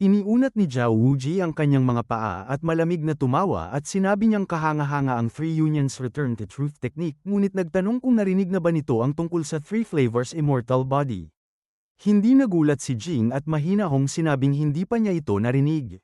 Iniunat ni Zhao Wuji ang kanyang mga paa at malamig na tumawa at sinabi niyang kahanga-hanga ang Three Unions Return to Truth technique ngunit nagtanong kung narinig na ba nito ang tungkol sa Three Flavors Immortal Body. Hindi nagulat si Jing at mahinahong sinabing hindi pa niya ito narinig.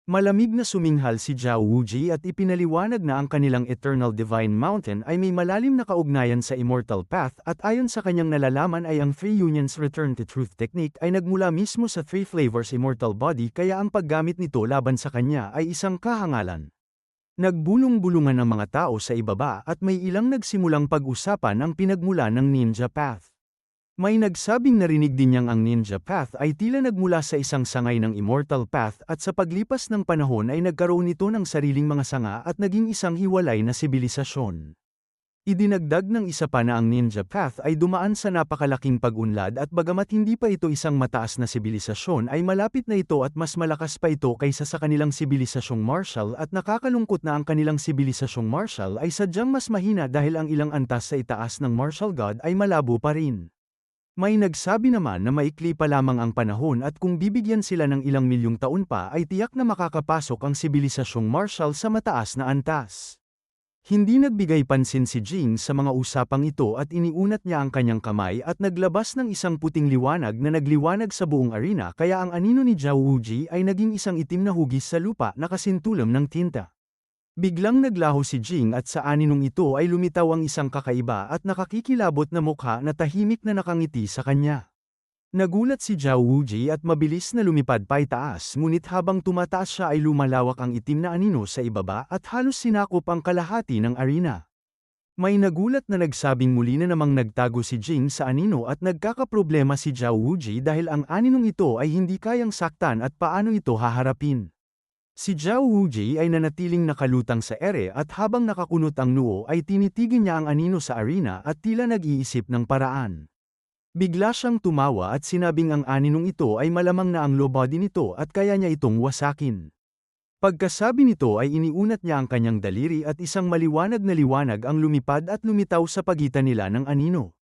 Malamig na suminghal si Zhao Wuji at ipinaliwanag na ang kanilang Eternal Divine Mountain ay may malalim na kaugnayan sa Immortal Path at ayon sa kanyang nalalaman ay ang Three Unions Return to Truth technique ay nagmula mismo sa Three Flavors Immortal Body kaya ang paggamit nito laban sa kanya ay isang kahangalan. Nagbulong-bulungan ang mga tao sa ibaba at may ilang nagsimulang pag-usapan ang pinagmula ng Ninja Path. May nagsabing narinig din niyang ang Ninja Path ay tila nagmula sa isang sangay ng Immortal Path at sa paglipas ng panahon ay nagkaroon nito ng sariling mga sanga at naging isang hiwalay na sibilisasyon. Idinagdag ng isa pa na ang Ninja Path ay dumaan sa napakalaking pag-unlad at bagamat hindi pa ito isang mataas na sibilisasyon ay malapit na ito at mas malakas pa ito kaysa sa kanilang sibilisasyong martial at nakakalungkot na ang kanilang sibilisasyong martial ay sadyang mas mahina dahil ang ilang antas sa itaas ng martial god ay malabo pa rin. May nagsabi naman na maikli pa lamang ang panahon at kung bibigyan sila ng ilang milyong taon pa ay tiyak na makakapasok ang sibilisasyong martial sa mataas na antas. Hindi nagbigay pansin si Jing sa mga usapang ito at iniunat niya ang kanyang kamay at naglabas ng isang puting liwanag na nagliwanag sa buong arena kaya ang anino ni Zhao Wuji ay naging isang itim na hugis sa lupa na kasintulam ng tinta. Biglang naglaho si Jing at sa aninong ito ay lumitaw ang isang kakaiba at nakakikilabot na mukha na tahimik na nakangiti sa kanya. Nagulat si Zhao Wuji at mabilis na lumipad paitaas ngunit habang tumataas siya ay lumalawak ang itim na anino sa ibaba at halos sinakop ang kalahati ng arena. May nagulat na nagsabing muli na namang nagtago si Jing sa anino at nagkakaproblema si Zhao Wuji dahil ang aninong ito ay hindi kayang saktan at paano ito haharapin. Si Zhao Wuji ay nanatiling nakalutang sa ere at habang nakakunot ang noo ay tinitigin niya ang anino sa arena at tila nag-iisip ng paraan. Bigla siyang tumawa at sinabing ang aninong ito ay malamang na ang low body nito at kaya niya itong wasakin. Pagkasabi nito ay iniunat niya ang kanyang daliri at isang maliwanag na liwanag ang lumipad at lumitaw sa pagitan nila ng anino.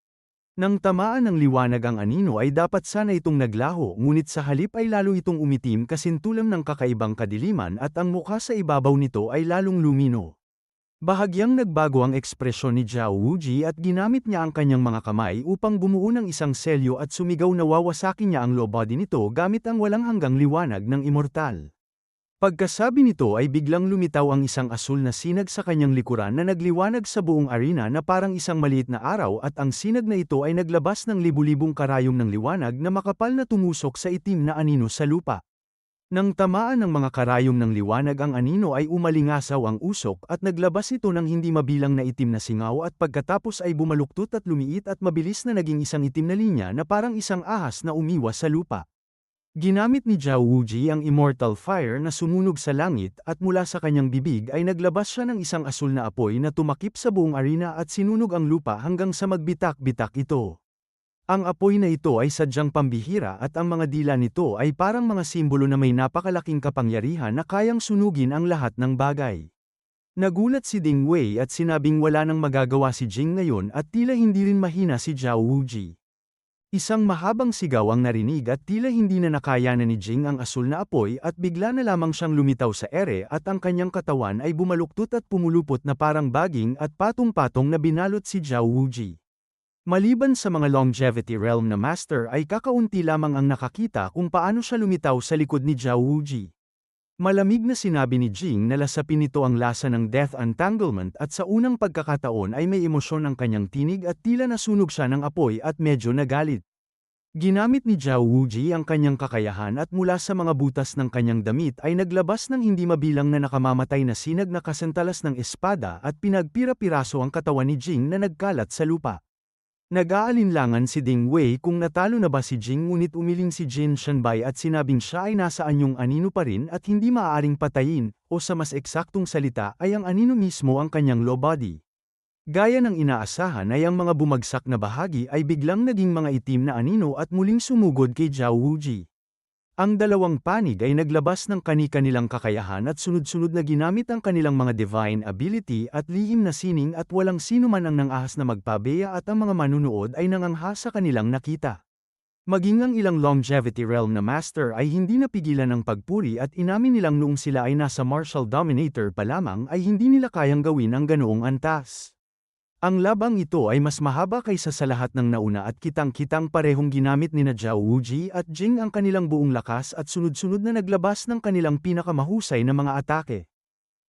Nang tamaan ng liwanag ang anino ay dapat sana itong naglaho ngunit sa halip ay lalo itong umitim kasintulam ng kakaibang kadiliman at ang mukha sa ibabaw nito ay lalong lumino. Bahagyang nagbago ang ekspresyon ni Zhao Wuji at ginamit niya ang kanyang mga kamay upang bumuo ng isang selyo at sumigaw na wawasakin niya ang low body nito gamit ang walang hanggang liwanag ng immortal. Pagkasabi nito ay biglang lumitaw ang isang asul na sinag sa kanyang likuran na nagliwanag sa buong arena na parang isang maliit na araw at ang sinag na ito ay naglabas ng libu-libong karayom ng liwanag na makapal na tumusok sa itim na anino sa lupa. Nang tamaan ng mga karayom ng liwanag ang anino ay umalingasaw ang usok at naglabas ito ng hindi mabilang na itim na singaw at pagkatapos ay bumaluktot at lumiit at mabilis na naging isang itim na linya na parang isang ahas na umiwas sa lupa. Ginamit ni Zhao Wuji ang Immortal Fire na sumunog sa langit at mula sa kanyang bibig ay naglabas siya ng isang asul na apoy na tumakip sa buong arena at sinunog ang lupa hanggang sa magbitak-bitak ito. Ang apoy na ito ay sadyang pambihira at ang mga dila nito ay parang mga simbolo na may napakalaking kapangyarihan na kayang sunugin ang lahat ng bagay. Nagulat si Ding Wei at sinabing wala nang magagawa si Jing ngayon at tila hindi rin mahina si Zhao Wuji. Isang mahabang sigaw ang narinig at tila hindi na nakayanan ni Jing ang asul na apoy at bigla na lamang siyang lumitaw sa ere at ang kanyang katawan ay bumaluktot at pumulupot na parang baging at patong-patong na binalot si Zhao Wuji. Maliban sa mga longevity realm na master ay kakaunti lamang ang nakakita kung paano siya lumitaw sa likod ni Zhao Wuji. Malamig na sinabi ni Jing na lasapin nito ang lasa ng Death Entanglement at sa unang pagkakataon ay may emosyon ang kanyang tinig at tila nasunog siya ng apoy at medyo nagalit. Ginamit ni Zhao Wuji ang kanyang kakayahan at mula sa mga butas ng kanyang damit ay naglabas ng hindi mabilang na nakamamatay na sinag na kasantalas ng espada at pinagpira-piraso ang katawan ni Jing na nagkalat sa lupa. Nag-aalinlangan si Ding Wei kung natalo na ba si Jing ngunit umiling si Jin Shanbai at sinabing siya ay nasa anyong anino pa rin at hindi maaaring patayin, o sa mas eksaktong salita ay ang anino mismo ang kanyang low body. Gaya ng inaasahan ay ang mga bumagsak na bahagi ay biglang naging mga itim na anino at muling sumugod kay Zhao Wuji. Ang dalawang panig ay naglabas ng kani-kanilang kakayahan at sunod-sunod na ginamit ang kanilang mga divine ability at lihim na sining at walang sino man ang nangahas na magpabeya at ang mga manunood ay nangangha sa kanilang nakita. Maging ang ilang longevity realm na master ay hindi napigilan ng pagpuri at inamin nilang noong sila ay nasa martial dominator pa lamang ay hindi nila kayang gawin ang ganoong antas. Ang labang ito ay mas mahaba kaysa sa lahat ng nauna at kitang-kitang parehong ginamit nina Zhao Wuji at Jing ang kanilang buong lakas at sunod-sunod na naglabas ng kanilang pinakamahusay na mga atake.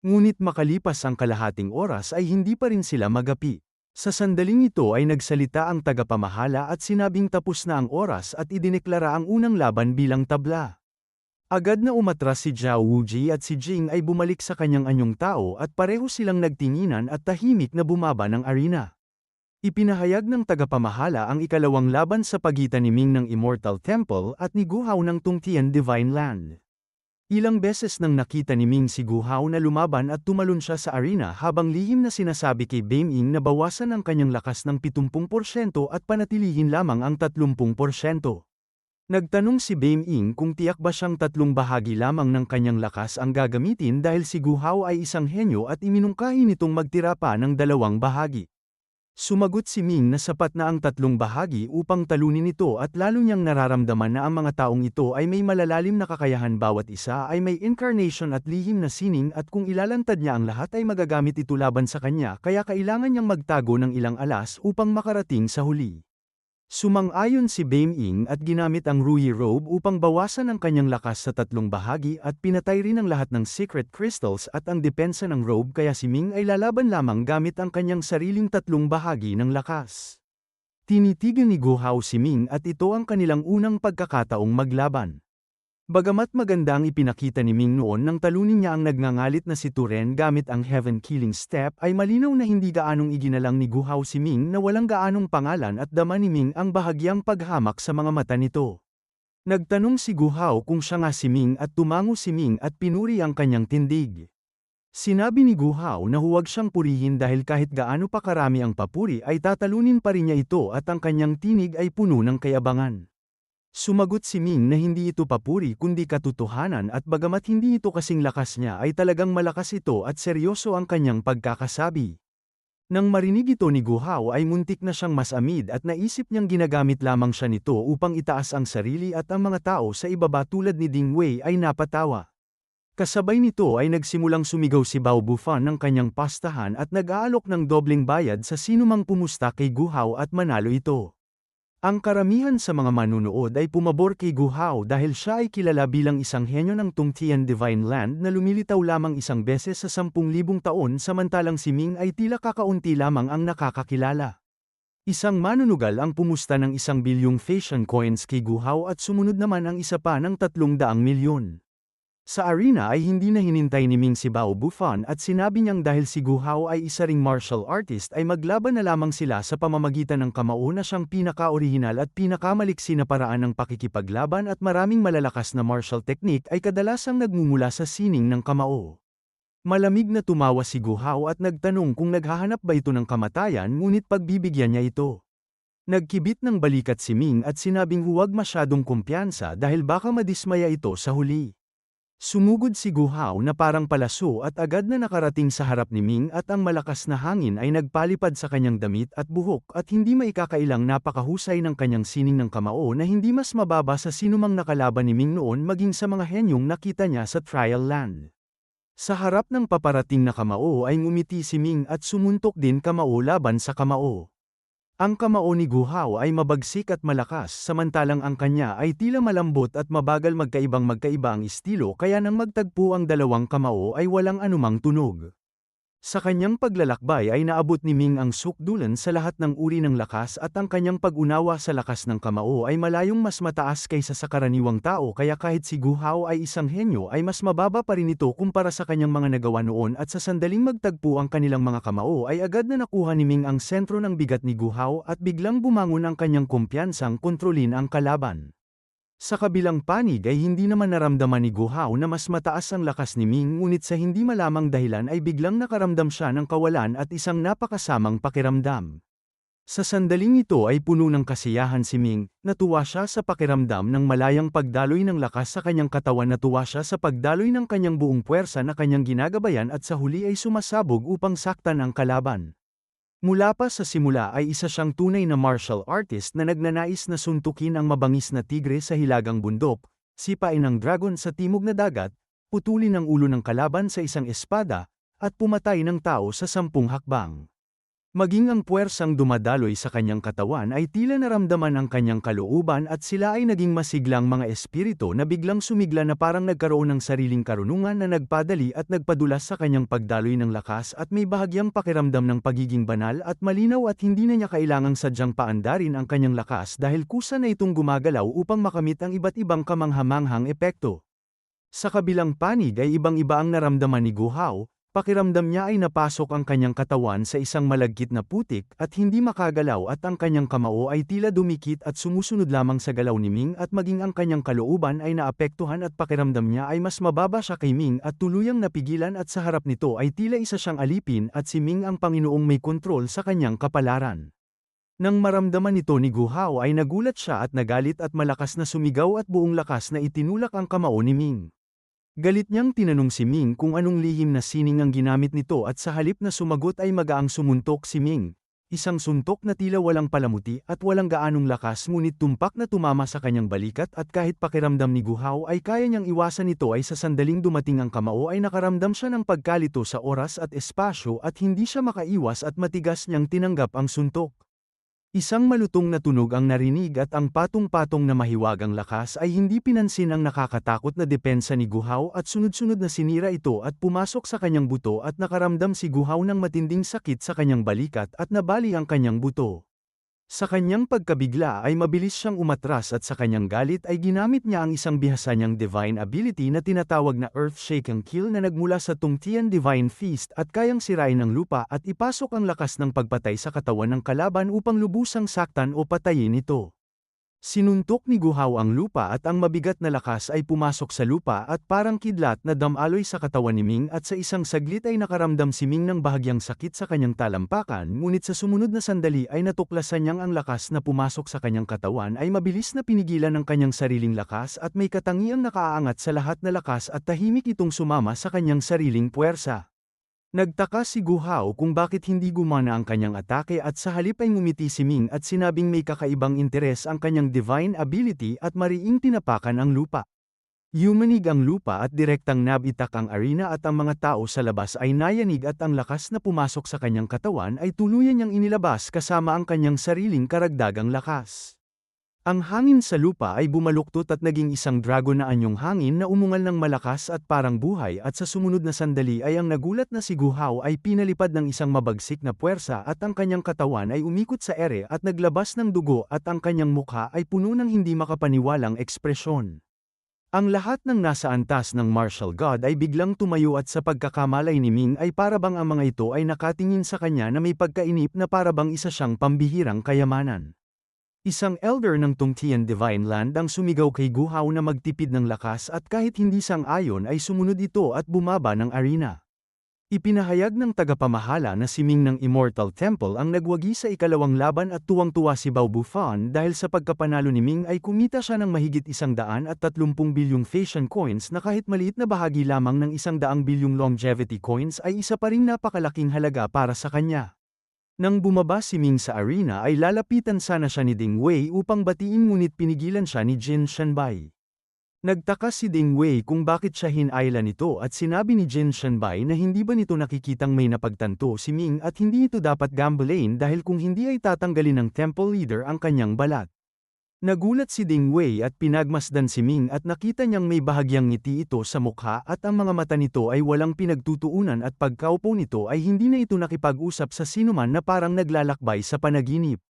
Ngunit makalipas ang kalahating oras ay hindi pa rin sila magapi. Sa sandaling ito ay nagsalita ang tagapamahala at sinabing tapos na ang oras at idineklara ang unang laban bilang tabla. Agad na umatras si Zhao Wuji at si Jing ay bumalik sa kanyang anyong tao at pareho silang nagtinginan at tahimik na bumaba ng arena. Ipinahayag ng tagapamahala ang ikalawang laban sa pagitan ni Ming ng Immortal Temple at ni Gu Hao ng Tungtian Divine Land. Ilang beses nang nakita ni Ming si Gu Hao na lumaban at tumalon siya sa arena habang lihim na sinasabi kay Bame Ying na bawasan ang kanyang lakas ng 70% at panatilihin lamang ang 30%. Nagtanong si Bame Ying kung tiyak ba siyang tatlong bahagi lamang ng kanyang lakas ang gagamitin dahil si Gu Hao ay isang henyo at iminungkahi nitong magtira pa ng dalawang bahagi. Sumagot si Ming na sapat na ang tatlong bahagi upang talunin ito at lalo niyang nararamdaman na ang mga taong ito ay may malalalim na kakayahan, bawat isa ay may incarnation at lihim na sining at kung ilalantad niya ang lahat ay magagamit ito laban sa kanya kaya kailangan niyang magtago ng ilang alas upang makarating sa huli. Sumang-ayon si Bame Ying at ginamit ang Ruyi Robe upang bawasan ang kanyang lakas sa tatlong bahagi at pinatay rin ang lahat ng secret crystals at ang depensa ng robe kaya si Ming ay lalaban lamang gamit ang kanyang sariling tatlong bahagi ng lakas. Tinitigan ni Gu Hao si Ming at ito ang kanilang unang pagkakataong maglaban. Bagamat maganda ang ipinakita ni Ming noon nang talunin niya ang nagngangalit na si Turen gamit ang Heaven Killing Step ay malinaw na hindi gaanong iginalang ni Gu Hao si Ming na walang gaanong pangalan at dama ni Ming ang bahagyang paghamak sa mga mata nito. Nagtanong si Gu Hao kung siya nga si Ming at tumango si Ming at pinuri ang kanyang tindig. Sinabi ni Gu Hao na huwag siyang purihin dahil kahit gaano pa karami ang papuri ay tatalunin pa rin niya ito at ang kanyang tinig ay puno ng kayabangan. Sumagot si Ming na hindi ito papuri kundi katotohanan at bagamat hindi ito kasing lakas niya ay talagang malakas ito at seryoso ang kanyang pagkakasabi. Nang marinig ito ni Gu Hao ay muntik na siyang masamid at naisip niyang ginagamit lamang siya nito upang itaas ang sarili at ang mga tao sa ibaba tulad ni Ding Wei ay napatawa. Kasabay nito ay nagsimulang sumigaw si Bao Bufan ng kanyang pastahan at nag-aalok ng dobleng bayad sa sinumang pumusta kay Gu Hao at manalo ito. Ang karamihan sa mga manunood ay pumabor kay Gu Hao dahil siya ay kilala bilang isang henyo ng Tungtian Divine Land na lumilitaw lamang isang beses sa 10,000 taon samantalang si Ming ay tila kakaunti lamang ang nakakakilala. Isang manunugal ang pumusta ng 1 bilyong Phasian coins kay Gu Hao at sumunod naman ang isa pa ng 300 milyon. Sa arena ay hindi na hinintay ni Ming si Bao Bufan at sinabi niyang dahil si Gu Hao ay isa ring martial artist ay maglaban na lamang sila sa pamamagitan ng kamao na siyang pinaka-orihinal at pinakamaliksi na paraan ng pakikipaglaban at maraming malalakas na martial technique ay kadalasang nagmumula sa sining ng kamao. Malamig na tumawa si Gu Hao at nagtanong kung naghahanap ba ito ng kamatayan ngunit pagbibigyan niya ito. Nagkibit ng balikat si Ming at sinabing huwag masyadong kumpiyansa dahil baka madismaya ito sa huli. Sumugod si Gu Hao na parang palaso at agad na nakarating sa harap ni Ming at ang malakas na hangin ay nagpalipad sa kanyang damit at buhok at hindi maikakailang napakahusay ng kanyang sining ng kamao na hindi mas mababa sa sinumang nakalaban ni Ming noon maging sa mga henyong nakita niya sa Trial Land. Sa harap ng paparating na kamao ay ngumiti si Ming at sumuntok din kamao laban sa kamao. Ang kamao ni Gu Hao ay mabagsik at malakas samantalang ang kanya ay tila malambot at mabagal, magkaiba ang estilo kaya nang magtagpo ang dalawang kamao ay walang anumang tunog. Sa kanyang paglalakbay ay naabot ni Ming ang sukdulan sa lahat ng uri ng lakas at ang kanyang pag-unawa sa lakas ng kamao ay malayong mas mataas kaysa sa karaniwang tao kaya kahit si Gu Hao ay isang henyo ay mas mababa pa rin ito kumpara sa kanyang mga nagawa noon at sa sandaling magtagpo ang kanilang mga kamao ay agad na nakuha ni Ming ang sentro ng bigat ni Gu Hao at biglang bumangon ang kanyang kumpiyansang kontrolin ang kalaban. Sa kabilang panig ay hindi naman naramdaman ni Gu Hao na mas mataas ang lakas ni Ming ngunit sa hindi malamang dahilan ay biglang nakaramdam siya ng kawalan at isang napakasamang pakiramdam. Sa sandaling ito ay puno ng kasiyahan si Ming, natuwa siya sa pakiramdam ng malayang pagdaloy ng lakas sa kanyang katawan, natuwa siya sa pagdaloy ng kanyang buong puwersa na kanyang ginagabayan at sa huli ay sumasabog upang saktan ang kalaban. Mula pa sa simula ay isa siyang tunay na martial artist na nagnanais na suntukin ang mabangis na tigre sa hilagang bundok, sipain ang dragon sa timog na dagat, putulin ang ulo ng kalaban sa isang espada, at pumatay ng tao sa 10 hakbang. Maging ang puwersang dumadaloy sa kanyang katawan ay tila naramdaman ang kanyang kalooban at sila ay naging masiglang mga espiritu na biglang sumigla na parang nagkaroon ng sariling karunungan na nagpadali at nagpadulas sa kanyang pagdaloy ng lakas at may bahagyang pakiramdam ng pagiging banal at malinaw at hindi na niya kailangang sadyang paandarin ang kanyang lakas dahil kusa na itong gumagalaw upang makamit ang iba't ibang kamanghamanghang epekto. Sa kabilang panig ay ibang-iba ang naramdaman ni Gu Hao. Pakiramdam niya ay napasok ang kanyang katawan sa isang malagkit na putik at hindi makagalaw at ang kanyang kamao ay tila dumikit at sumusunod lamang sa galaw ni Ming at maging ang kanyang kalooban ay naapektuhan at pakiramdam niya ay mas mababa siya kay Ming at tuluyang napigilan at sa harap nito ay tila isa siyang alipin at si Ming ang Panginoong may kontrol sa kanyang kapalaran. Nang maramdaman nito ni Gu Hao ay nagulat siya at nagalit at malakas na sumigaw at buong lakas na itinulak ang kamao ni Ming. Galit niyang tinanong si Ming kung anong lihim na sining ang ginamit nito at sa halip na sumagot ay magaang sumuntok si Ming. Isang suntok na tila walang palamuti at walang gaanong lakas ngunit tumpak na tumama sa kanyang balikat at kahit pakiramdam ni Gu Hao ay kaya niyang iwasan ito ay sa sandaling dumating ang kamao ay nakaramdam siya ng pagkalito sa oras at espasyo at hindi siya makaiwas at matigas niyang tinanggap ang suntok. Isang malutong na tunog ang narinig at ang patong-patong na mahiwagang lakas ay hindi pinansin ang nakakatakot na depensa ni Gu Hao at sunod-sunod na sinira ito at pumasok sa kanyang buto at nakaramdam si Gu Hao ng matinding sakit sa kanyang balikat at nabali ang kanyang buto. Sa kanyang pagkabigla ay mabilis siyang umatras at sa kanyang galit ay ginamit niya ang isang bihasa niyang divine ability na tinatawag na Earth-Shaking Kill na nagmula sa Tungtian Divine Feast at kayang sirain ng lupa at ipasok ang lakas ng pagpatay sa katawan ng kalaban upang lubusang saktan o patayin ito. Sinuntok ni Gu Hao ang lupa at ang mabigat na lakas ay pumasok sa lupa at parang kidlat na damaloy sa katawan ni Ming at sa isang saglit ay nakaramdam si Ming ng bahagyang sakit sa kanyang talampakan ngunit sa sumunod na sandali ay natuklasan niyang ang lakas na pumasok sa kanyang katawan ay mabilis na pinigilan ng kanyang sariling lakas at may katangiang nakaaangat sa lahat na lakas at tahimik itong sumama sa kanyang sariling puwersa. Nagtaka si Gu Hao kung bakit hindi gumana ang kanyang atake at sa halip ay ngumiti si Ming at sinabing may kakaibang interes ang kanyang divine ability at mariing tinapakan ang lupa. Yumanig ang lupa at direktang nabitak ang arena at ang mga tao sa labas ay nayanig at ang lakas na pumasok sa kanyang katawan ay tuluyan niyang inilabas kasama ang kanyang sariling karagdagang lakas. Ang hangin sa lupa ay bumaluktot at naging isang dragon na anyong hangin na umungal ng malakas at parang buhay at sa sumunod na sandali ay ang nagulat na si Gu Hao ay pinalipad ng isang mabagsik na puwersa at ang kanyang katawan ay umikot sa ere at naglabas ng dugo at ang kanyang mukha ay puno ng hindi makapaniwalang ekspresyon. Ang lahat ng nasa antas ng martial god ay biglang tumayo at sa pagkakamalay ni Ming ay parabang ang mga ito ay nakatingin sa kanya na may pagkainip na parabang isa siyang pambihirang kayamanan. Isang elder ng Tungtian Divine Land ang sumigaw kay Gu Hao na magtipid ng lakas at kahit hindi sang-ayon ay sumunod ito at bumaba ng arena. Ipinahayag ng tagapamahala na si Ming ng Immortal Temple ang nagwagi sa ikalawang laban at tuwang-tuwa si Bao Bufan dahil sa pagkapanalo ni Ming ay kumita siya ng mahigit 130 bilyong Phasian coins na kahit maliit na bahagi lamang ng 100 bilyong longevity coins ay isa pa ring napakalaking halaga para sa kanya. Nang bumaba si Ming sa arena ay lalapitan sana siya ni Ding Wei upang batiin ngunit pinigilan siya ni Jin Shanbai. Nagtaka si Ding Wei kung bakit siya hinailan nito at sinabi ni Jin Shanbai na hindi ba nito nakikitang may napagtanto si Ming at hindi ito dapat gambalain dahil kung hindi ay tatanggalin ng temple leader ang kanyang balat. Nagulat si Ding Wei at pinagmasdan si Ming at nakita niyang may bahagyang ngiti ito sa mukha at ang mga mata nito ay walang pinagtutuunan at pagkaupo nito ay hindi na ito nakipag-usap sa sinuman na parang naglalakbay sa panaginip.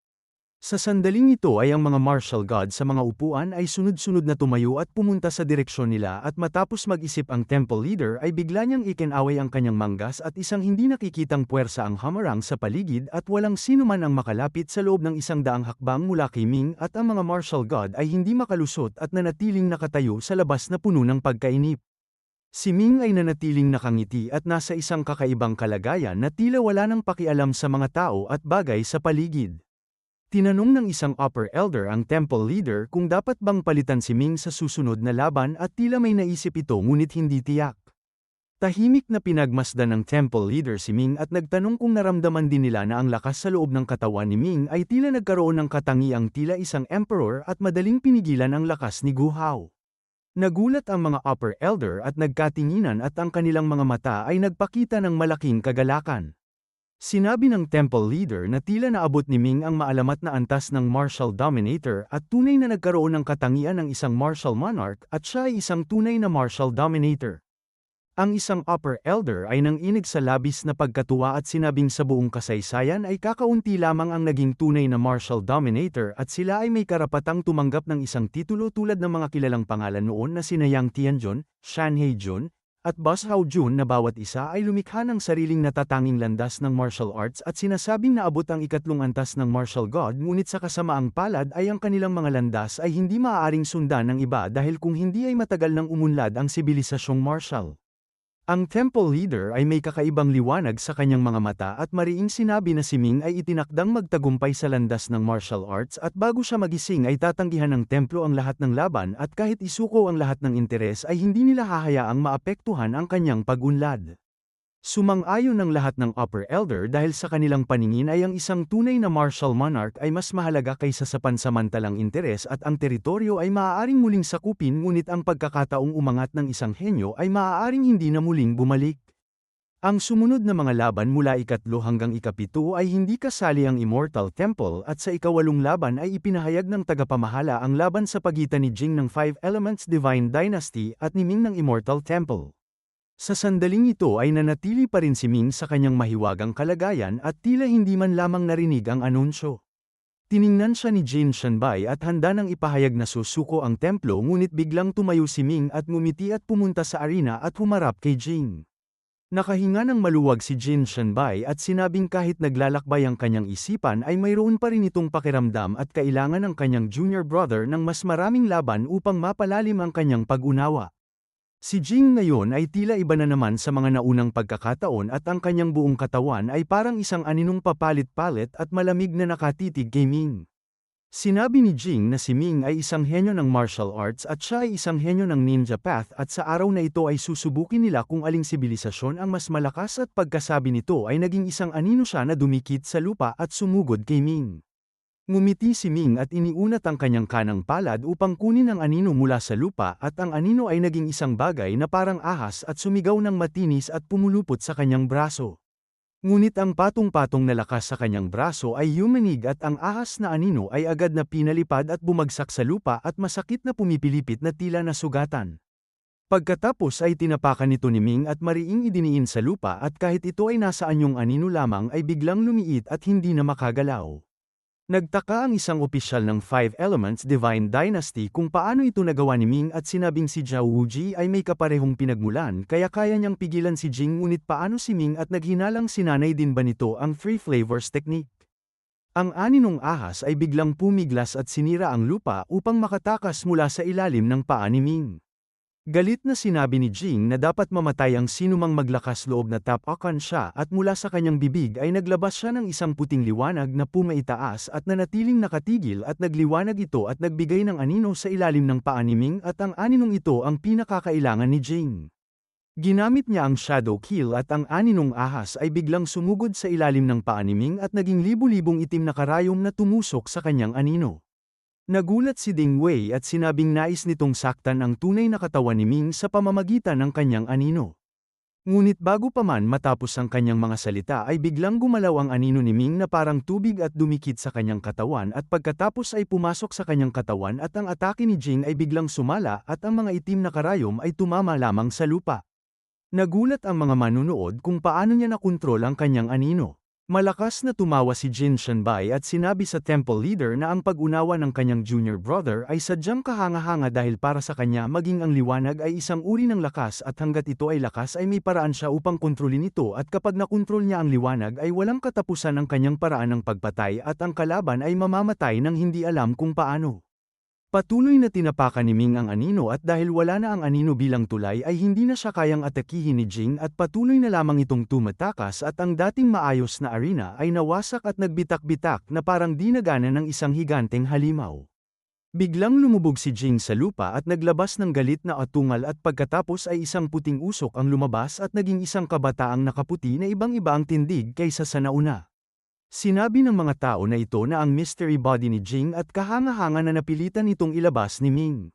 Sa sandaling ito ay ang mga martial god sa mga upuan ay sunod-sunod na tumayo at pumunta sa direksyon nila at matapos mag-isip ang temple leader ay bigla niyang ikinaway ang kanyang manggas at isang hindi nakikitang puwersa ang hamarang sa paligid at walang sino man ang makalapit sa loob ng 100 hakbang mula kay Ming at ang mga martial god ay hindi makalusot at nanatiling nakatayo sa labas na puno ng pagkainip. Si Ming ay nanatiling nakangiti at nasa isang kakaibang kalagayan na tila wala nang pakialam sa mga tao at bagay sa paligid. Tinanong ng isang upper elder ang temple leader kung dapat bang palitan si Ming sa susunod na laban at tila may naisip ito ngunit hindi tiyak. Tahimik na pinagmasdan ng temple leader si Ming at nagtanong kung naramdaman din nila na ang lakas sa loob ng katawan ni Ming ay tila nagkaroon ng katangiang tila isang emperor at madaling pinigilan ang lakas ni Gu Hao. Nagulat ang mga upper elder at nagkatinginan at ang kanilang mga mata ay nagpakita ng malaking kagalakan. Sinabi ng temple leader na tila naabot ni Ming ang maalamat na antas ng martial dominator at tunay na nagkaroon ng katangian ng isang martial monarch at siya ay isang tunay na martial dominator. Ang isang upper elder ay nanginig sa labis na pagkatuwa at sinabing sa buong kasaysayan ay kakaunti lamang ang naging tunay na martial dominator at sila ay may karapatang tumanggap ng isang titulo tulad ng mga kilalang pangalan noon na sina Yang Tianjun, Shan Heijun, at Boss Hao Jun na bawat isa ay lumikha ng sariling natatanging landas ng martial arts at sinasabing naabot ang ikatlong antas ng martial god ngunit sa kasamaang palad ay ang kanilang mga landas ay hindi maaaring sundan ng iba dahil kung hindi ay matagal nang umunlad ang sibilisasyong martial. Ang temple leader ay may kakaibang liwanag sa kanyang mga mata at mariing sinabi na si Ming ay itinakdang magtagumpay sa landas ng martial arts at bago siya magising ay tatanggihan ng templo ang lahat ng laban at kahit isuko ang lahat ng interes ay hindi nila hahayaang maapektuhan ang kanyang pag-unlad. Sumang-ayon ng lahat ng upper elder dahil sa kanilang paningin ay ang isang tunay na martial monarch ay mas mahalaga kaysa sa pansamantalang interes at ang teritoryo ay maaaring muling sakupin ngunit ang pagkakataong umangat ng isang henyo ay maaaring hindi na muling bumalik. Ang sumunod na mga laban mula ikatlo hanggang ikapito ay hindi kasali ang Immortal Temple at sa ikawalong laban ay ipinahayag ng tagapamahala ang laban sa pagitan ni Jing ng Five Elements Divine Dynasty at ni Ming ng Immortal Temple. Sa sandaling ito ay nanatili pa rin si Ming sa kanyang mahiwagang kalagayan at tila hindi man lamang narinig ang anunsyo. Tiningnan siya ni Jin Shanbai at handa nang ipahayag na susuko ang templo ngunit biglang tumayo si Ming at ngumiti at pumunta sa arena at humarap kay Jing. Nakahinga ng maluwag si Jin Shanbai at sinabing kahit naglalakbay ang kanyang isipan ay mayroon pa rin itong pakiramdam at kailangan ng kanyang junior brother ng mas maraming laban upang mapalalim ang kanyang pag-unawa. Si Jing ngayon ay tila iba na naman sa mga naunang pagkakataon at ang kanyang buong katawan ay parang isang aninong papalit-palit at malamig na nakatitig kay Ming. Sinabi ni Jing na si Ming ay isang henyo ng martial arts at siya ay isang henyo ng ninja path at sa araw na ito ay susubukin nila kung aling sibilisasyon ang mas malakas at pagkasabi nito ay naging isang anino siya na dumikit sa lupa at sumugod kay Ming. Ngumiti si Ming at iniunat ang kanyang kanang palad upang kunin ang anino mula sa lupa at ang anino ay naging isang bagay na parang ahas at sumigaw ng matinis at pumulupot sa kanyang braso. Ngunit ang patong-patong na lakas sa kanyang braso ay yumanig at ang ahas na anino ay agad na pinalipad at bumagsak sa lupa at masakit na pumipilipit na tila nasugatan. Pagkatapos ay tinapakan nito ni Ming at mariing idiniin sa lupa at kahit ito ay nasa anyong anino lamang ay biglang lumiit at hindi na makagalaw. Nagtaka ang isang opisyal ng Five Elements Divine Dynasty kung paano ito nagawa ni Ming at sinabing si Zhao Wuji ay may kaparehong pinagmulan kaya kaya niyang pigilan si Jing ngunit paano si Ming at naghinalang sinanay din ba nito ang Three Flavors Technique. Ang aninong ahas ay biglang pumiglas at sinira ang lupa upang makatakas mula sa ilalim ng paa ni Ming. Galit na sinabi ni Jing na dapat mamatay ang sinumang maglakas loob na tapakan siya at mula sa kanyang bibig ay naglabas siya ng isang puting liwanag na pumaitaas at nanatiling nakatigil at nagliwanag ito at nagbigay ng anino sa ilalim ng paa ni Ming at ang aninong ito ang pinakakailangan ni Jing. Ginamit niya ang Shadow Kill at ang aninong ahas ay biglang sumugod sa ilalim ng paa ni Ming at naging libu-libong itim na karayom na tumusok sa kanyang anino. Nagulat si Ding Wei at sinabing nais nitong saktan ang tunay na katawan ni Ming sa pamamagitan ng kanyang anino. Ngunit bago pa man matapos ang kanyang mga salita ay biglang gumalaw ang anino ni Ming na parang tubig at dumikit sa kanyang katawan at pagkatapos ay pumasok sa kanyang katawan at ang atake ni Jing ay biglang sumala at ang mga itim na karayom ay tumama lamang sa lupa. Nagulat ang mga manunood kung paano niya nakontrol ang kanyang anino. Malakas na tumawa si Jin Shanbai at sinabi sa temple leader na ang pag-unawa ng kanyang junior brother ay sadyang kahanga-hanga dahil para sa kanya maging ang liwanag ay isang uri ng lakas at hanggat ito ay lakas ay may paraan siya upang kontrolin ito at kapag nakontrol niya ang liwanag ay walang katapusan ang kanyang paraan ng pagpatay at ang kalaban ay mamamatay nang hindi alam kung paano. Patuloy na tinapakan ni Ming ang anino at dahil wala na ang anino bilang tulay ay hindi na siya kayang atakihin ni Jing at patuloy na lamang itong tumatakas at ang dating maayos na arena ay nawasak at nagbitak-bitak na parang di nagana ng isang higanteng halimaw. Biglang lumubog si Jing sa lupa at naglabas ng galit na atungal at pagkatapos ay isang puting usok ang lumabas at naging isang kabataang nakaputi na ibang-iba ang tindig kaysa sa nauna. Sinabi ng mga tao na ito na ang mystery body ni Jing at kahanga-hanga na napilitan itong ilabas ni Ming.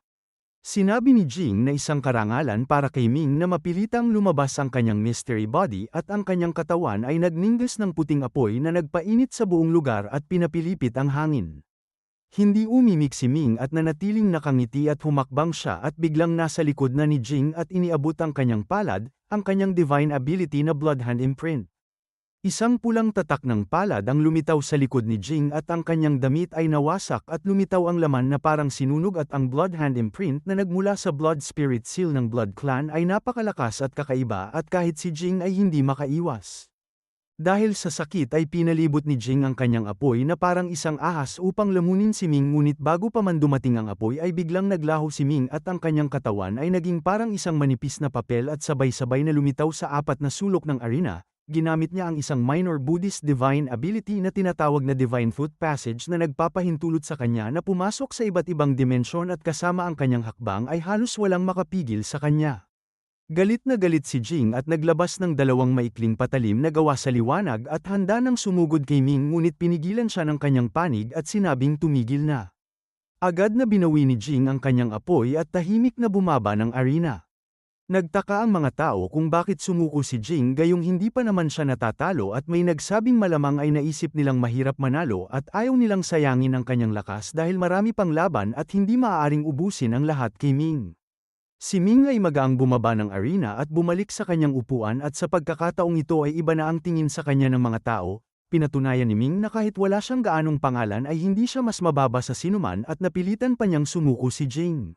Sinabi ni Jing na isang karangalan para kay Ming na mapilitang lumabas ang kanyang mystery body at ang kanyang katawan ay nagninggas ng puting apoy na nagpainit sa buong lugar at pinapilipit ang hangin. Hindi umimik si Ming at nanatiling nakangiti at humakbang siya at biglang nasa likod na ni Jing at iniabot ang kanyang palad, ang kanyang divine ability na Blood Hand Imprint. Isang pulang tatak ng palad ang lumitaw sa likod ni Jing at ang kanyang damit ay nawasak at lumitaw ang laman na parang sinunog at ang Blood Hand Imprint na nagmula sa Blood Spirit Seal ng Blood Clan ay napakalakas at kakaiba at kahit si Jing ay hindi makaiwas. Dahil sa sakit ay pinalibot ni Jing ang kanyang apoy na parang isang ahas upang lamunin si Ming ngunit bago pa man dumating ang apoy ay biglang naglaho si Ming at ang kanyang katawan ay naging parang isang manipis na papel at sabay-sabay na lumitaw sa apat na sulok ng arena. Ginamit niya ang isang minor Buddhist divine ability na tinatawag na Divine Foot Passage na nagpapahintulot sa kanya na pumasok sa iba't ibang dimensyon at kasama ang kanyang hakbang ay halos walang makapigil sa kanya. Galit na galit si Jing at naglabas ng dalawang maikling patalim na gawa sa liwanag at handa nang sumugod kay Ming ngunit pinigilan siya ng kanyang panig at sinabing tumigil na. Agad na binawi ni Jing ang kanyang apoy at tahimik na bumaba ng arena. Nagtaka ang mga tao kung bakit sumuko si Jing gayong hindi pa naman siya natatalo at may nagsabing malamang ay naisip nilang mahirap manalo at ayaw nilang sayangin ang kanyang lakas dahil marami pang laban at hindi maaaring ubusin ang lahat kay Ming. Si Ming ay magaang bumaba ng arena at bumalik sa kanyang upuan at sa pagkakataong ito ay iba na ang tingin sa kanya ng mga tao, pinatunayan ni Ming na kahit wala siyang gaanong pangalan ay hindi siya mas mababa sa sinuman at napilitan pa niyang sumuko si Jing.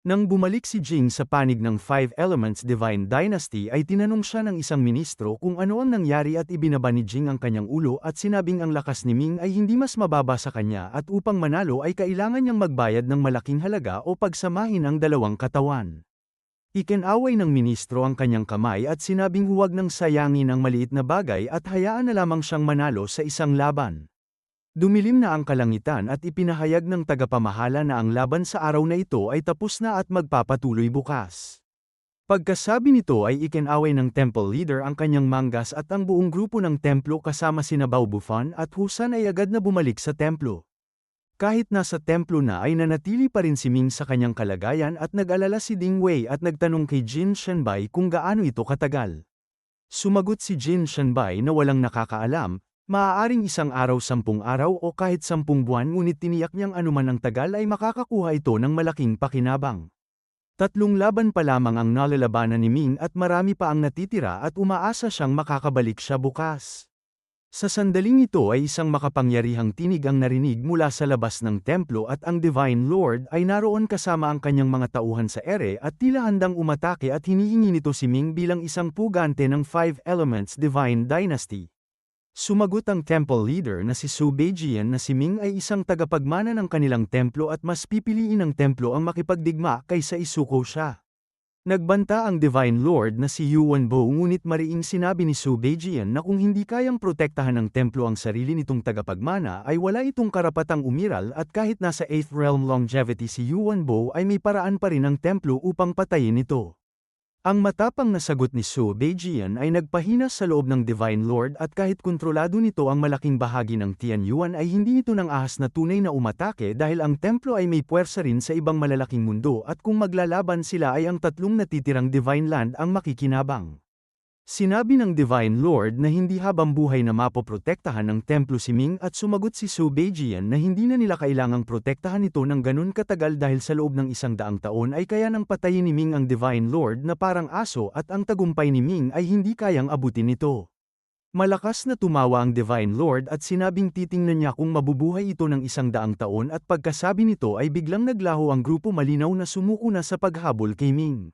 Nang bumalik si Jing sa panig ng Five Elements Divine Dynasty ay tinanong siya ng isang ministro kung ano ang nangyari at ibinaba ni Jing ang kanyang ulo at sinabing ang lakas ni Ming ay hindi mas mababa sa kanya at upang manalo ay kailangan niyang magbayad ng malaking halaga o pagsamahin ang dalawang katawan. Ikinaway ng ministro ang kanyang kamay at sinabing huwag nang sayangin ang maliit na bagay at hayaan na lamang siyang manalo sa isang laban. Dumilim na ang kalangitan at ipinahayag ng tagapamahala na ang laban sa araw na ito ay tapos na at magpapatuloy bukas. Pagkasabi nito ay ikinaway ng temple leader ang kanyang manggas at ang buong grupo ng templo kasama sina Bao Bufan at Husan ay agad na bumalik sa templo. Kahit nasa templo na ay nanatili pa rin si Ming sa kanyang kalagayan at nag-alala si Ding Wei at nagtanong kay Jin Shenbai kung gaano ito katagal. Sumagot si Jin Shenbai na walang nakakaalam, maaaring isang araw 10 araw o kahit 10 buwan ngunit tiniyak niyang anuman ang tagal ay makakakuha ito ng malaking pakinabang. 3 laban pa lamang ang nalalabanan ni Ming at marami pa ang natitira at umaasa siyang makakabalik siya bukas. Sa sandaling ito ay isang makapangyarihang tinig ang narinig mula sa labas ng templo at ang Divine Lord ay naroon kasama ang kanyang mga tauhan sa ere at tila handang umatake at hinihingi nito si Ming bilang isang pugante ng Five Elements Divine Dynasty. Sumagot ang temple leader na si Su Beijian na si Ming ay isang tagapagmana ng kanilang templo at mas pipiliin ng templo ang makipagdigma kaysa isuko siya. Nagbanta ang Divine Lord na si Yuan Bo ngunit mariing sinabi ni Su Beijian na kung hindi kayang protektahan ng templo ang sarili nitong tagapagmana ay wala itong karapatang umiral at kahit nasa 8th realm longevity si Yuan Bo ay may paraan pa rin ang templo upang patayin ito. Ang matapang na sagot ni Su Beijian ay nagpahina sa loob ng Divine Lord at kahit kontrolado nito ang malaking bahagi ng Tianyuan ay hindi ito nang ahas na tunay na umatake dahil ang templo ay may puwersa rin sa ibang malalaking mundo at kung maglalaban sila ay ang 3 natitirang Divine Land ang makikinabang. Sinabi ng Divine Lord na hindi habang buhay na mapoprotektahan ng templo si Ming at sumagot si Su Beijian na hindi na nila kailangang protektahan ito ng ganun katagal dahil sa loob ng 100 taon ay kaya nang patayin ni Ming ang Divine Lord na parang aso at ang tagumpay ni Ming ay hindi kayang abutin ito. Malakas na tumawa ang Divine Lord at sinabing titingnan niya kung mabubuhay ito ng 100 taon at pagkasabi nito ay biglang naglaho ang grupo malinaw na sumuko na sa paghabol kay Ming.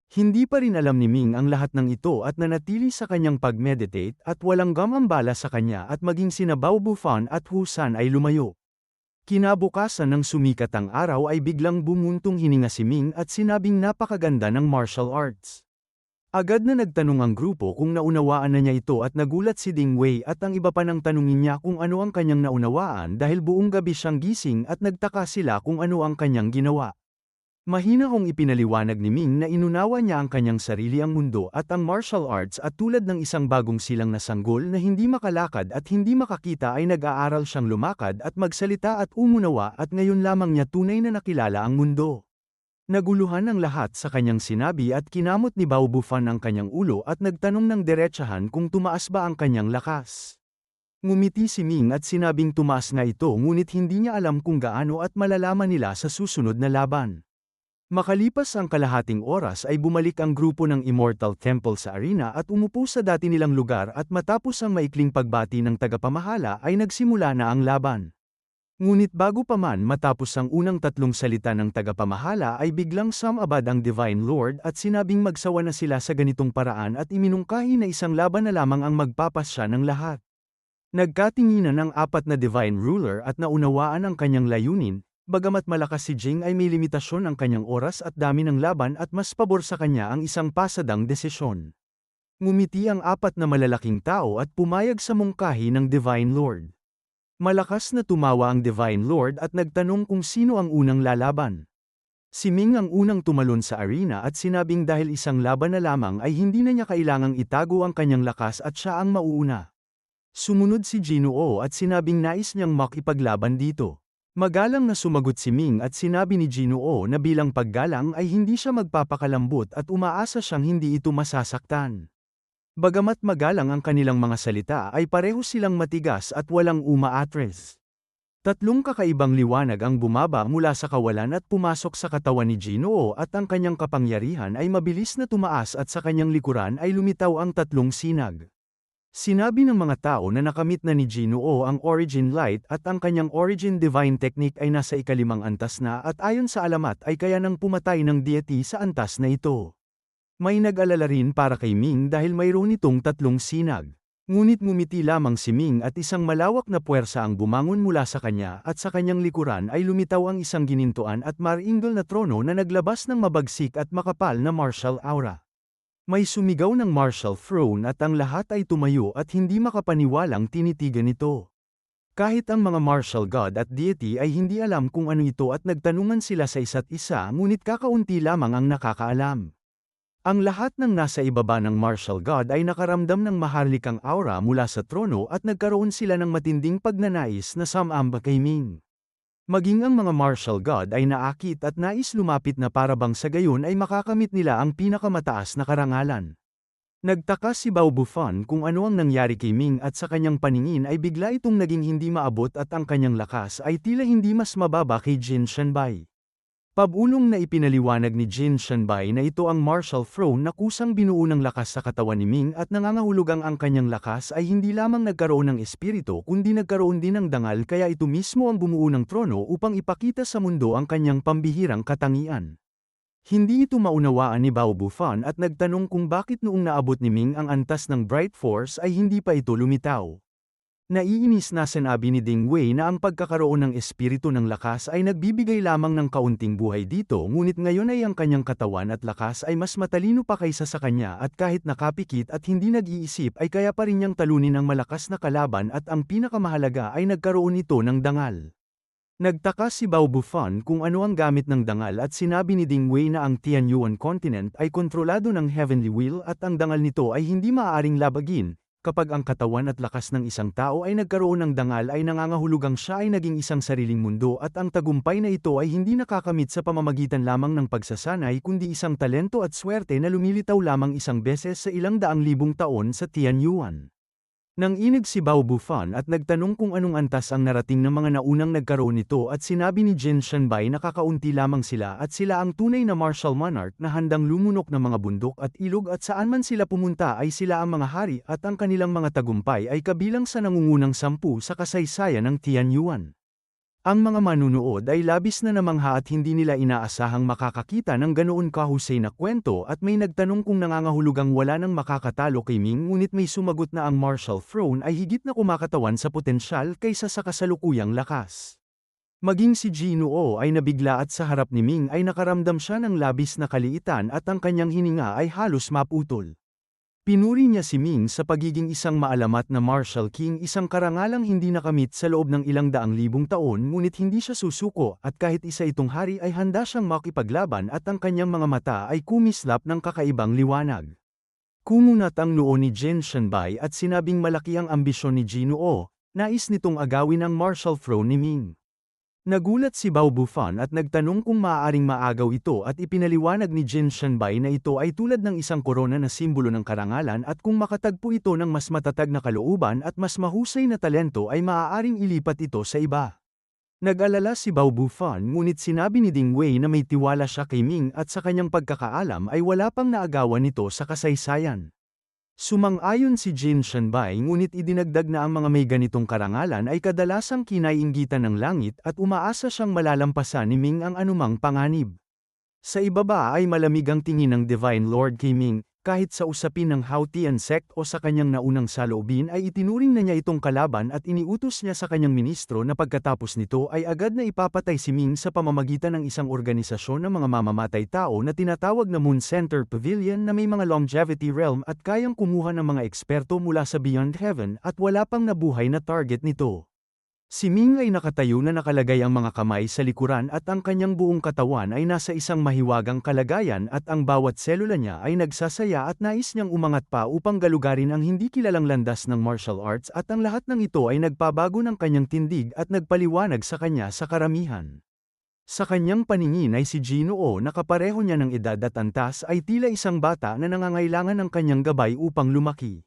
Hindi pa rin alam ni Ming ang lahat ng ito at nanatili sa kanyang pag-meditate at walang gumambala sa kanya at maging sina Bao Bufan at Husan ay lumayo. Kinabukasan ng sumikat ang araw ay biglang bumuntong hininga si Ming at sinabing napakaganda ng martial arts. Agad na nagtanong ang grupo kung naunawaan na niya ito at nagulat si Ding Wei at ang iba pa nang tanungin niya kung ano ang kanyang naunawaan dahil buong gabi siyang gising at nagtaka sila kung ano ang kanyang ginawa. Mahina kong ipinaliwanag ni Ming na inunawa niya ang kanyang sarili ang mundo at ang martial arts at tulad ng isang bagong silang na sanggol na hindi makalakad at hindi makakita ay nag-aaral siyang lumakad at magsalita at umunawa at ngayon lamang niya tunay na nakilala ang mundo. Naguluhan ang lahat sa kanyang sinabi at kinamot ni Bao Bufan ang kanyang ulo at nagtanong ng diretsahan kung tumaas ba ang kanyang lakas. Ngumiti si Ming at sinabing tumaas na ito ngunit hindi niya alam kung gaano at malalaman nila sa susunod na laban. Makalipas ang kalahating oras ay bumalik ang grupo ng Immortal Temple sa arena at umupo sa dati nilang lugar at matapos ang maikling pagbati ng tagapamahala ay nagsimula na ang laban. Ngunit bago pa man matapos ang unang tatlong salita ng tagapamahala ay biglang sumabad ang Divine Lord at sinabing magsawa na sila sa ganitong paraan at iminungkahi na isang laban na lamang ang magpapasya ng lahat. Nagkatinginan ang apat na Divine Ruler at naunawaan ang kanyang layunin. Bagamat malakas si Jing ay may limitasyon ang kanyang oras at dami ng laban at mas pabor sa kanya ang isang pasadang desisyon. Ngumiti ang apat na malalaking tao at pumayag sa mungkahi ng Divine Lord. Malakas na tumawa ang Divine Lord at nagtanong kung sino ang unang lalaban. Si Ming ang unang tumalon sa arena at sinabing dahil isang laban na lamang ay hindi na niya kailangang itago ang kanyang lakas at siya ang mauuna. Sumunod si Jinoo at sinabing nais niyang makipaglaban dito. Magalang na sumagot si Ming at sinabi ni Jinoo na bilang paggalang ay hindi siya magpapakalambot at umaasa siyang hindi ito masasaktan. Bagamat magalang ang kanilang mga salita ay pareho silang matigas at walang umaatres. Tatlong kakaibang liwanag ang bumaba mula sa kawalan at pumasok sa katawan ni Jinoo at ang kanyang kapangyarihan ay mabilis na tumaas at sa kanyang likuran ay lumitaw ang tatlong sinag. Sinabi ng mga tao na nakamit na ni Jinoo ang Origin Light at ang kanyang Origin Divine Technique ay nasa ikalimang antas na at ayon sa alamat ay kaya nang pumatay ng deity sa antas na ito. May nag-alala rin para kay Ming dahil mayroon itong tatlong sinag. Ngunit ngumiti lamang si Ming at isang malawak na puwersa ang bumangon mula sa kanya at sa kanyang likuran ay lumitaw ang isang ginintuan at maringal na trono na naglabas ng mabagsik at makapal na martial aura. May sumigaw ng martial throne at ang lahat ay tumayo at hindi makapaniwalang tinitigan ito. Kahit ang mga martial god at deity ay hindi alam kung ano ito at nagtanungan sila sa isa't isa ngunit kakaunti lamang ang nakakaalam. Ang lahat ng nasa ibaba ng martial god ay nakaramdam ng maharlikang aura mula sa trono at nagkaroon sila ng matinding pagnanais na sumamba kay Ming. Maging ang mga martial god ay naakit at nais lumapit na para bang sa gayon ay makakamit nila ang pinakamataas na karangalan. Nagtaka si Bao Bufan kung ano ang nangyari kay Ming at sa kanyang paningin ay bigla itong naging hindi maabot at ang kanyang lakas ay tila hindi mas mababa kay Jin Shanbai. Pabulong na ipinaliwanag ni Jin Shanbai na ito ang martial throne na kusang binuo ng lakas sa katawan ni Ming at nangangahulugang ang kanyang lakas ay hindi lamang nagkaroon ng espiritu kundi nagkaroon din ng dangal kaya ito mismo ang bumuo ng trono upang ipakita sa mundo ang kanyang pambihirang katangian. Hindi ito maunawaan ni Bao Bufan at nagtanong kung bakit noong naabot ni Ming ang antas ng Bright Force ay hindi pa ito lumitaw. Naiinis na sinabi ni Ding Wei na ang pagkakaroon ng espiritu ng lakas ay nagbibigay lamang ng kaunting buhay dito ngunit ngayon ay ang kanyang katawan at lakas ay mas matalino pa kaysa sa kanya at kahit nakapikit at hindi nag-iisip ay kaya pa rin niyang talunin ang malakas na kalaban at ang pinakamahalaga ay nagkaroon ito ng dangal. Nagtaka si Bao Bufan kung ano ang gamit ng dangal at sinabi ni Ding Wei na ang Tianyuan Continent ay kontrolado ng Heavenly Will at ang dangal nito ay hindi maaaring labagin. Kapag ang katawan at lakas ng isang tao ay nagkaroon ng dangal ay nangangahulugang siya ay naging isang sariling mundo at ang tagumpay na ito ay hindi nakakamit sa pamamagitan lamang ng pagsasanay kundi isang talento at swerte na lumilitaw lamang isang beses sa ilang daang libong taon sa Tianyuan. Nanginig si Bao Bufan at nagtanong kung anong antas ang narating ng mga naunang nagkaroon nito at sinabi ni Jin Shanbai na kakaunti lamang sila at sila ang tunay na martial monarch na handang lumunok ng mga bundok at ilog at saan man sila pumunta ay sila ang mga hari at ang kanilang mga tagumpay ay kabilang sa nangungunang 10 sa kasaysayan ng Tianyuan. Ang mga manunood ay labis na namangha at hindi nila inaasahang makakakita ng ganoon kahusay na kwento at may nagtanong kung nangangahulugang wala nang makakatalo kay Ming ngunit may sumagot na ang martial throne ay higit na kumakatawan sa potensyal kaysa sa kasalukuyang lakas. Maging si Jinoo ay nabigla at sa harap ni Ming ay nakaramdam siya ng labis na kaliitan at ang kanyang hininga ay halos maputol. Pinuri niya si Ming sa pagiging isang maalamat na martial king, isang karangalang hindi nakamit sa loob ng ilang daang libong taon, ngunit hindi siya susuko at kahit isa itong hari ay handa siyang makipaglaban at ang kanyang mga mata ay kumislap ng kakaibang liwanag. Kumunat ang noo ni Jin Shanbai at sinabing malaki ang ambisyon ni Jinoo, nais nitong agawin ang martial throne ni Ming. Nagulat si Bao Bufan at nagtanong kung maaaring maagaw ito at ipinaliwanag ni Jin Shanbai na ito ay tulad ng isang korona na simbolo ng karangalan at kung makatagpo ito ng mas matatag na kalooban at mas mahusay na talento ay maaaring ilipat ito sa iba. Nag-alala si Bao Bufan ngunit sinabi ni Ding Wei na may tiwala siya kay Ming at sa kanyang pagkakaalam ay wala pang naagawan nito sa kasaysayan. Sumang-ayon si Jin Shanbai ngunit idinagdag na ang mga may ganitong karangalan ay kadalasang kinaiinggitan ng langit at umaasa siyang malalampasan ni Ming ang anumang panganib. Sa ibaba ay malamig ang tingin ng Divine Lord kay Ming, kahit sa usapin ng Hautian sect o sa kanyang naunang saloobin ay itinuring na niya itong kalaban at iniutos niya sa kanyang ministro na pagkatapos nito ay agad na ipapatay si Ming sa pamamagitan ng isang organisasyon ng mga mamamatay tao na tinatawag na Moon Center Pavilion na may mga longevity realm at kayang kumuha ng mga eksperto mula sa Beyond Heaven at wala pang nabuhay na target nito. Si Ming ay nakatayo na nakalagay ang mga kamay sa likuran at ang kanyang buong katawan ay nasa isang mahiwagang kalagayan at ang bawat selula niya ay nagsasaya at nais niyang umangat pa upang galugarin ang hindi kilalang landas ng martial arts at ang lahat ng ito ay nagpabago ng kanyang tindig at nagpaliwanag sa kanya sa karamihan. Sa kanyang paningin ay si Jinoo na kapareho niya ng edad at antas ay tila isang bata na nangangailangan ng kanyang gabay upang lumaki.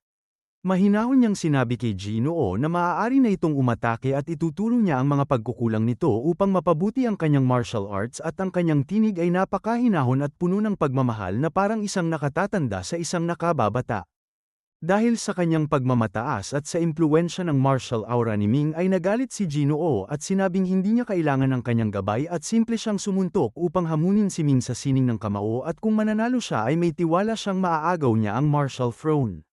Mahinahon niyang sinabi kay Jinoo na maaari na itong umatake at ituturo niya ang mga pagkukulang nito upang mapabuti ang kanyang martial arts at ang kanyang tinig ay napakahinahon at puno ng pagmamahal na parang isang nakatatanda sa isang nakababata. Dahil sa kanyang pagmamataas at sa impluwensya ng martial aura ni Ming ay nagalit si Jinoo at sinabing hindi niya kailangan ng kanyang gabay at simple siyang sumuntok upang hamunin si Ming sa sining ng kamao at kung mananalo siya ay may tiwala siyang maaagaw niya ang martial throne.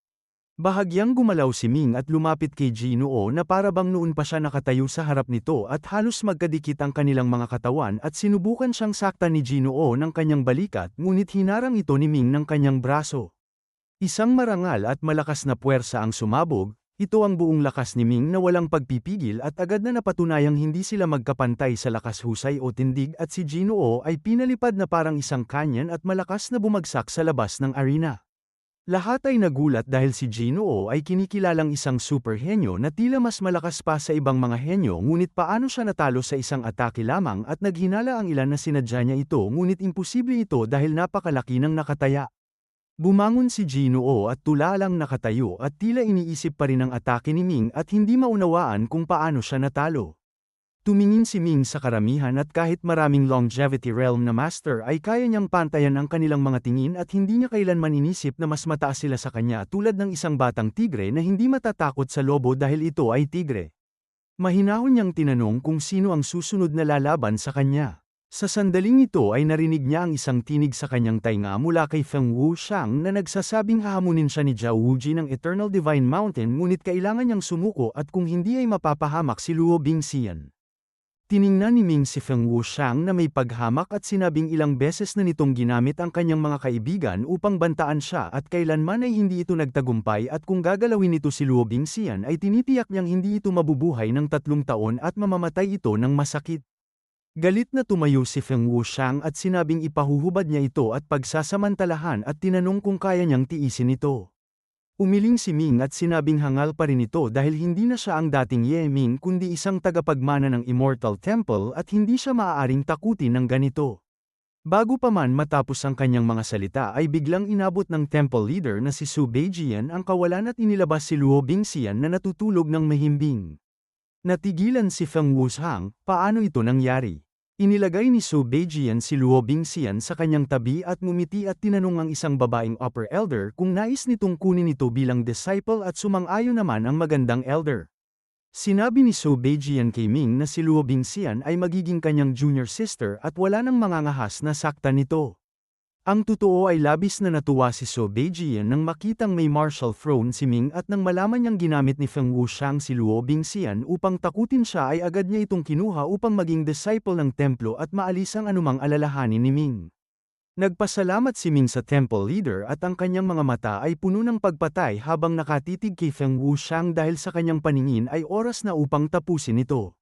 Bahagyang gumalaw si Ming at lumapit kay Jinoo na para bang noon pa siya nakatayo sa harap nito at halos magkadikit ang kanilang mga katawan at sinubukan siyang saktan ni Jinoo ng kanyang balikat ngunit hinarang ito ni Ming ng kanyang braso. Isang marangal at malakas na puwersa ang sumabog, ito ang buong lakas ni Ming na walang pagpipigil at agad na napatunayang hindi sila magkapantay sa lakas husay o tindig at si Jinoo ay pinalipad na parang isang kanyan at malakas na bumagsak sa labas ng arena. Lahat ay nagulat dahil si Jinoo ay kinikilalang isang superhenyo na tila mas malakas pa sa ibang mga henyo ngunit paano siya natalo sa isang atake lamang at naghinala ang ilan na sinadya niya ito ngunit imposible ito dahil napakalaki ng nakataya. Bumangon si Jinoo at tulalang nakatayo at tila iniisip pa rin ang atake ni Ming at hindi maunawaan kung paano siya natalo. Tumingin si Ming sa karamihan at kahit maraming longevity realm na master ay kaya niyang pantayan ang kanilang mga tingin at hindi niya kailanman inisip na mas mataas sila sa kanya tulad ng isang batang tigre na hindi matatakot sa lobo dahil ito ay tigre. Mahinahon niyang tinanong kung sino ang susunod na lalaban sa kanya. Sa sandaling ito ay narinig niya ang isang tinig sa kanyang tainga mula kay Feng Wuxiang na nagsasabing hahamunin siya ni Zhao Wuji ng Eternal Divine Mountain ngunit kailangan niyang sumuko at kung hindi ay mapapahamak si Luo Bingxian. Tiningnan ni Ming si Feng Wuxiang na may paghamak at sinabing ilang beses na nitong ginamit ang kanyang mga kaibigan upang bantaan siya at kailanman ay hindi ito nagtagumpay at kung gagalawin ito si Luo Bingxian ay tinitiyak niyang hindi ito mabubuhay ng 3 taon at mamamatay ito ng masakit. Galit na tumayo si Feng Wuxiang at sinabing ipahuhubad niya ito at pagsasamantalahan at tinanong kung kaya niyang tiisin ito. Umiling si Ming at sinabing hangal pa rin ito dahil hindi na siya ang dating Ye Ming kundi isang tagapagmana ng Immortal Temple at hindi siya maaaring takutin ng ganito. Bago pa man matapos ang kanyang mga salita ay biglang inabot ng temple leader na si Su Beijian ang kawalan at inilabas si Luo Bingxian na natutulog ng mahimbing. Natigilan si Feng Wuxiang, paano ito nangyari? Inilagay ni Su Beijian si Luo Bingxian sa kanyang tabi at ngumiti at tinanong ang isang babaeng upper elder kung nais nitong kunin ito bilang disciple at sumang-ayon naman ang magandang elder. Sinabi ni Su Beijian kay Ming na si Luo Bingxian ay magiging kanyang junior sister at wala nang mangangahas na saktan nito. Ang totoo ay labis na natuwa si Su Beijian nang makitang may martial throne si Ming at nang malaman niyang ginamit ni Feng Wuxiang si Luo Bingxian upang takutin siya ay agad niya itong kinuha upang maging disciple ng templo at maalis ang anumang alalahanin ni Ming. Nagpasalamat si Ming sa temple leader at ang kanyang mga mata ay puno ng pagpatay habang nakatitig kay Feng Wuxiang dahil sa kanyang paningin ay oras na upang tapusin ito.